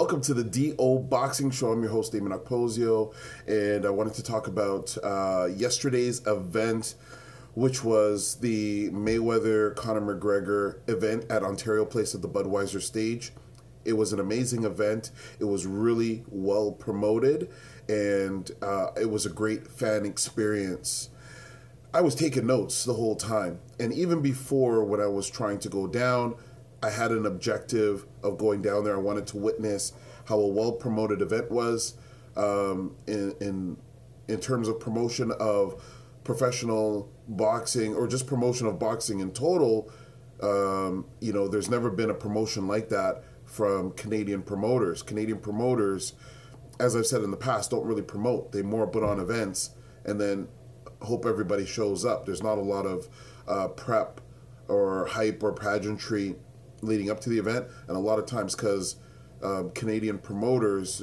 Welcome to the DO Boxing Show. I'm your host, Dameon Okposio, and I wanted to talk about yesterday's event, which was the Mayweather-Connor McGregor event at Ontario Place at the Budweiser stage. It was an amazing event. It was really well promoted, and it was a great fan experience. I was taking notes the whole time, and even before when I was trying to go down, I had an objective of going down there. I wanted to witness how a well-promoted event was in terms of promotion of professional boxing or just promotion of boxing in total. You know, there's never been a promotion like that from Canadian promoters. Canadian promoters, as I've said in the past, don't really promote. They more put on events and then hope everybody shows up. There's not a lot of prep or hype or pageantry leading up to the event, and a lot of times because Canadian promoters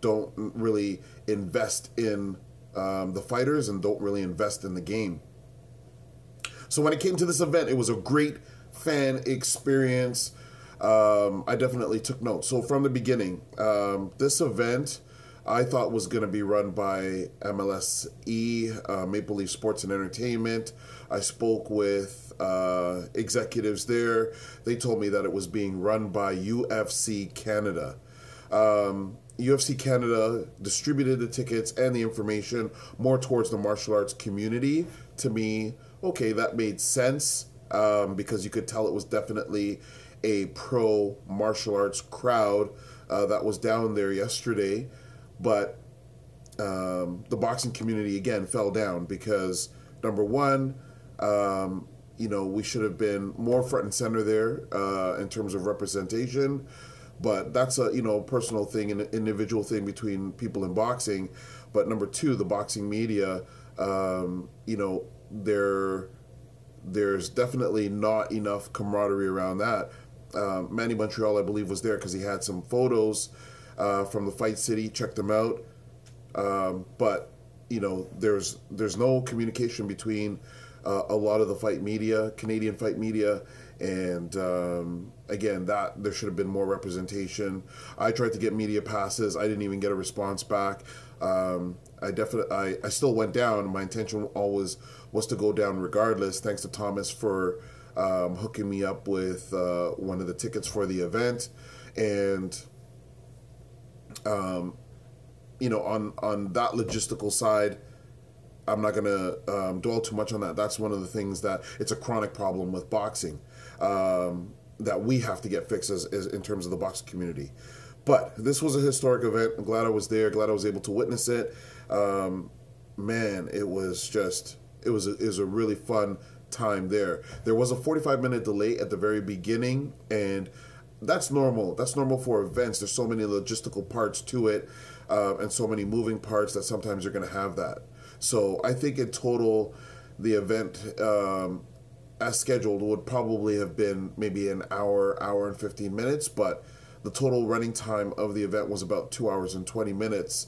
don't really invest in the fighters and don't really invest in the game. So when it came to this event, it was a great fan experience. I definitely took notes. So from the beginning, this event I thought was going to be run by MLSE, Maple Leaf Sports and Entertainment. I spoke with executives there. They told me that it was being run by UFC Canada. UFC Canada distributed the tickets and the information more towards the martial arts community. To me, okay, that made sense because you could tell it was definitely a pro martial arts crowd that was down there yesterday. But the boxing community, again, fell down because, number one, you know, we should have been more front and center there in terms of representation. But that's a, you know, personal thing, an individual thing between people in boxing. But number two, the boxing media, you know, there's definitely not enough camaraderie around that. Manny Montreal, I believe, was there because he had some photos from the Fight City. Check them out. But you know, there's no communication between a lot of the fight media, Canadian fight media, and again, that there should have been more representation. I tried to get media passes. I didn't even get a response back. I still went down. My intention always was to go down regardless. Thanks to Thomas for hooking me up with one of the tickets for the event. And you know, on that logistical side, I'm not going to dwell too much on that. That's one of the things that it's a chronic problem with boxing that we have to get fixed as in terms of the boxing community. But this was a historic event. I'm glad I was there. Glad I was able to witness it. Man, it was just, it was a really fun time there. There was a 45-minute delay at the very beginning, and that's normal. That's normal for events. There's so many logistical parts to it and so many moving parts that sometimes you're going to have that. So I think in total, the event as scheduled would probably have been maybe an hour and 15 minutes, but the total running time of the event was about 2 hours and 20 minutes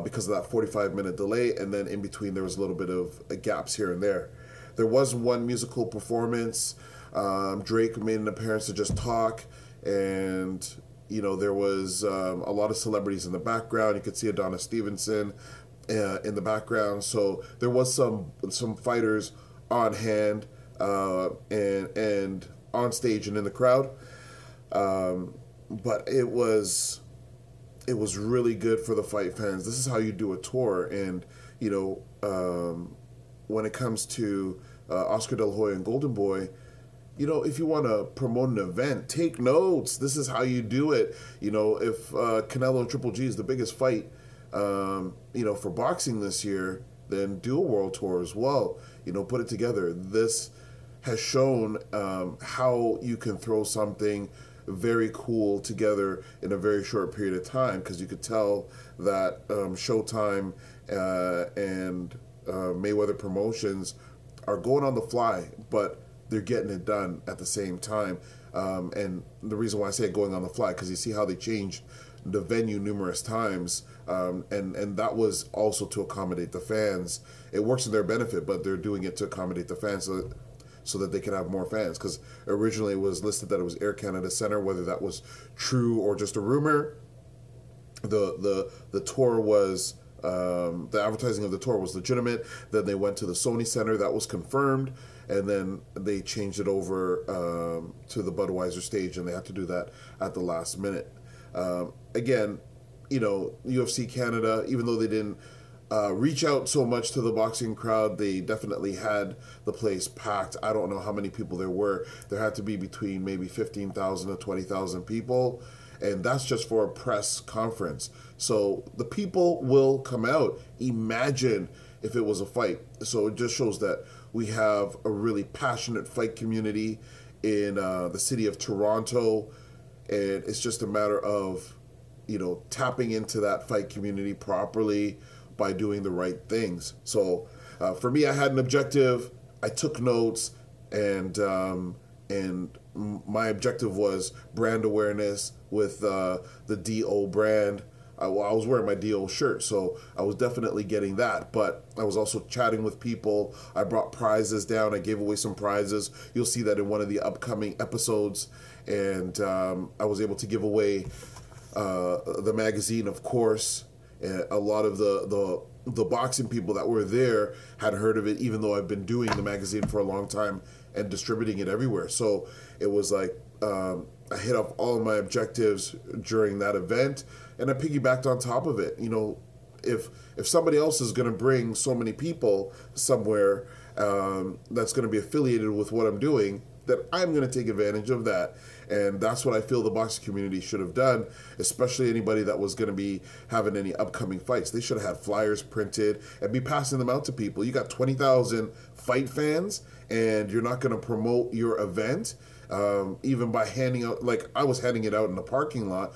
because of that 45-minute delay, and then in between there was a little bit of gaps here and there. There was one musical performance. Drake made an appearance to just talk, and you know, there was a lot of celebrities in the background. You could see Adonis Stevenson in the background. So there was some fighters on hand and on stage and in the crowd. But it was really good for the fight fans. This is how you do a tour. And you know, when it comes to Oscar De La Hoya and Golden Boy, you know, if you want to promote an event, take notes. This is how you do it. You know, if Canelo and Triple G is the biggest fight, you know, for boxing this year, then do a world tour as well. You know, put it together. This has shown how you can throw something very cool together in a very short period of time, because you could tell that Showtime and Mayweather Promotions are going on the fly, but they're getting it done at the same time. And the reason why I say going on the fly, because you see how they changed the venue numerous times, and that was also to accommodate the fans. It works in their benefit, but they're doing it to accommodate the fans so that they can have more fans. Because originally it was listed that it was Air Canada Centre. Whether that was true or just a rumor, the tour was the advertising of the tour was legitimate. Then they went to the Sony Center, that was confirmed, and then they changed it over to the Budweiser stage, and they had to do that at the last minute. Again, you know, UFC Canada, even though they didn't reach out so much to the boxing crowd, they definitely had the place packed. I don't know how many people there were. There had to be between maybe 15,000 to 20,000 people, and that's just for a press conference. So the people will come out. Imagine if it was a fight. So it just shows that we have a really passionate fight community in the city of Toronto, and it's just a matter of, you know, tapping into that fight community properly by doing the right things. So for me, I had an objective. I took notes, and my objective was brand awareness with the DO brand. I was wearing my DO shirt, so I was definitely getting that. But I was also chatting with people. I brought prizes down. I gave away some prizes. You'll see that in one of the upcoming episodes. And I was able to give away the magazine, of course. A lot of the boxing people that were there had heard of it, even though I've been doing the magazine for a long time and distributing it everywhere. So it was like I hit off all of my objectives during that event, and I piggybacked on top of it. You know, if somebody else is going to bring so many people somewhere that's going to be affiliated with what I'm doing, that I'm going to take advantage of that. And that's what I feel the boxing community should have done, especially anybody that was going to be having any upcoming fights. They should have had flyers printed and be passing them out to people. You got 20,000 fight fans, and you're not going to promote your event even by handing out, like I was handing it out in the parking lot,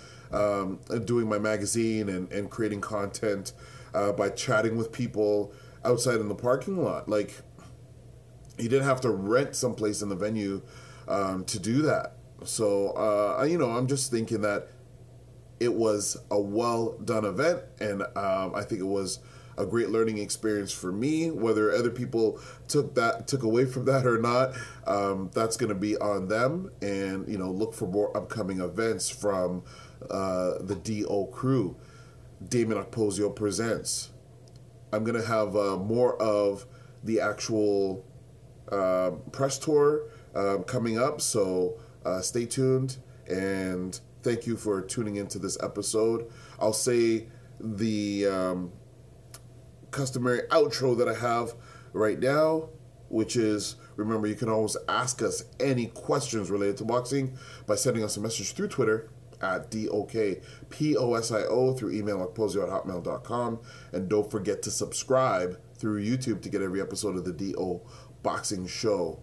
doing my magazine and creating content by chatting with people outside in the parking lot. Like, you didn't have to rent someplace in the venue to do that. So, you know, I'm just thinking that it was a well-done event, and I think it was a great learning experience for me. Whether other people took away from that or not, that's going to be on them. And, you know, look for more upcoming events from the DO crew. Dameon Okposio presents. I'm going to have more of the actual press tour coming up, so stay tuned, and thank you for tuning into this episode. I'll say the customary outro that I have right now, which is, remember, you can always ask us any questions related to boxing by sending us a message through Twitter at DOKPOSIO, through email okposio@hotmail.com, and don't forget to subscribe through YouTube to get every episode of the DO Boxing Show.